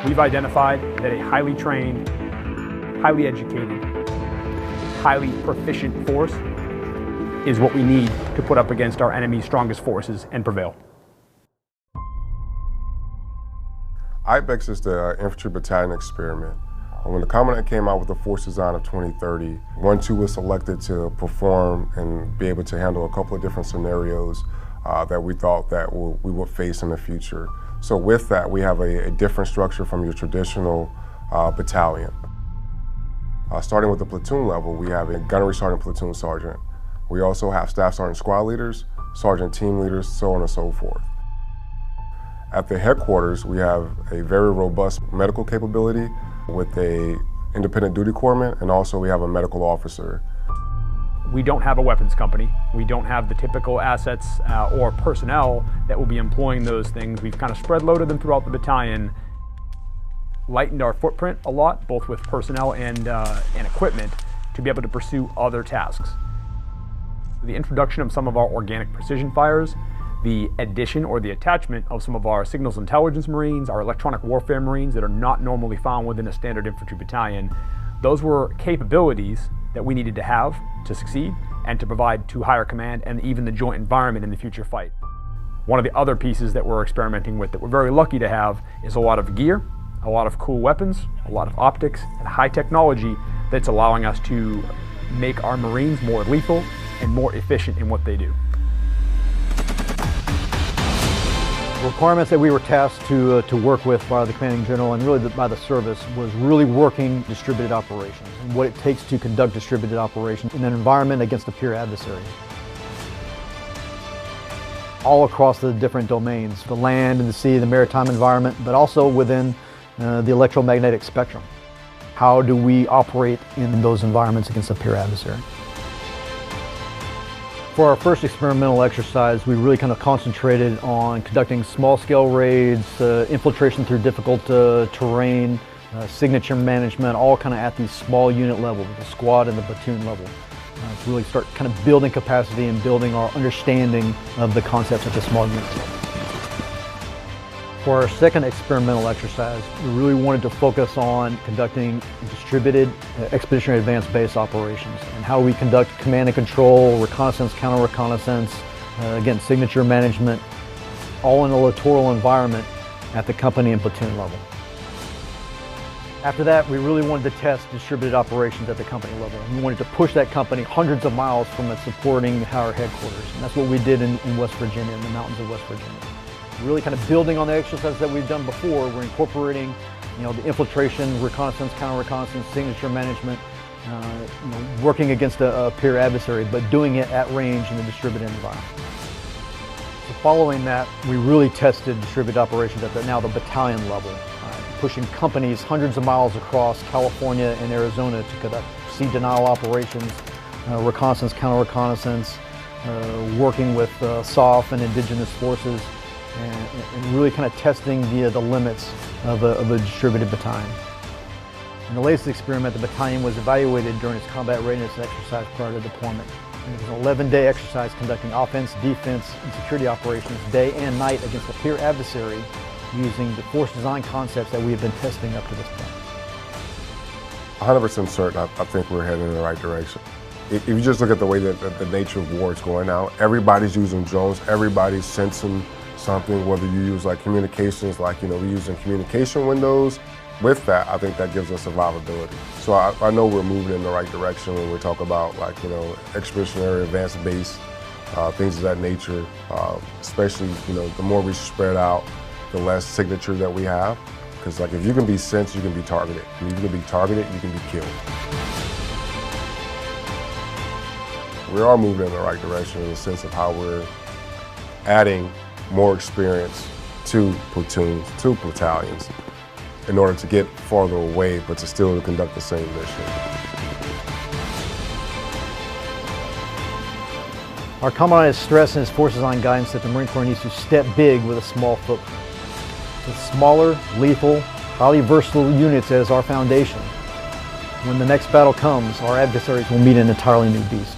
We've identified that a highly trained, highly educated, highly proficient force is what we need to put up against our enemy's strongest forces and prevail. IBEX is the Infantry Battalion experiment. When the Commandant came out with the force design of 2030, 1-2 was selected to perform and be able to handle a couple of different scenarios that we thought that we would face in the future. So with that, we have a different structure from your traditional battalion. Starting with the platoon level, we have a gunnery sergeant, platoon sergeant. We also have staff sergeant squad leaders, sergeant team leaders, so on and so forth. At the headquarters, we have a very robust medical capability with a independent duty corpsman, and also we have a medical officer. We don't have a weapons company. We don't have the typical assets or personnel that will be employing those things. We've kind of spread loaded them throughout the battalion, lightened our footprint a lot, both with personnel and equipment, to be able to pursue other tasks. The introduction of some of our organic precision fires, the addition or the attachment of some of our signals intelligence Marines, our electronic warfare Marines that are not normally found within a standard infantry battalion, those were capabilities that we needed to have to succeed and to provide to higher command and even the joint environment in the future fight. One of the other pieces that we're experimenting with that we're very lucky to have is a lot of gear, a lot of cool weapons, a lot of optics, and high technology that's allowing us to make our Marines more lethal and more efficient in what they do. Requirements that we were tasked to work with by the commanding general and really by the service was really working distributed operations and what it takes to conduct distributed operations in an environment against a peer adversary. All across the different domains, the land and the sea, the maritime environment, but also within the electromagnetic spectrum. How do we operate in those environments against a peer adversary? For our first experimental exercise, we really kind of concentrated on conducting small-scale raids, infiltration through difficult terrain, signature management, all kind of at the small unit level, the squad and the platoon level, to really start kind of building capacity and building our understanding of the concepts at the small unit level. For our second experimental exercise, we really wanted to focus on conducting distributed expeditionary advanced base operations and how we conduct command and control, reconnaissance, counter-reconnaissance, again, signature management, all in a littoral environment at the company and platoon level. After that, we really wanted to test distributed operations at the company level. We wanted to push that company hundreds of miles from its supporting our headquarters. And that's what we did in West Virginia, in the mountains of West Virginia. Really kind of building on the exercises that we've done before. We're incorporating, the infiltration, reconnaissance, counter-reconnaissance, signature management, working against a peer adversary, but doing it at range in a distributed environment. So following that, we really tested distributed operations at now the battalion level, pushing companies hundreds of miles across California and Arizona to conduct sea denial operations, reconnaissance, counter-reconnaissance, working with SOF and indigenous forces, and really kind of testing the limits of a distributed battalion. In the latest experiment, the battalion was evaluated during its combat readiness exercise prior to deployment. And it was an 11-day exercise conducting offense, defense, and security operations day and night against a peer adversary using the force design concepts that we have been testing up to this point. 100% certain, I think we're heading in the right direction. If you just look at the way that the nature of war is going now, everybody's using drones, everybody's sensing something, whether you use like communications, like we're using communication windows. With that, I think that gives us survivability. So I know we're moving in the right direction when we talk about expeditionary advanced base, things of that nature. Especially the more we spread out, the less signature that we have. Because if you can be sensed, you can be targeted. And if you can be targeted, you can be killed. We are moving in the right direction in the sense of how we're adding more experience to platoons, to battalions, in order to get farther away, but to still conduct the same mission. Our commandant has stressed in his force design guidance that the Marine Corps needs to step big with a small footprint. With smaller, lethal, highly versatile units as our foundation. When the next battle comes, our adversaries will meet an entirely new beast.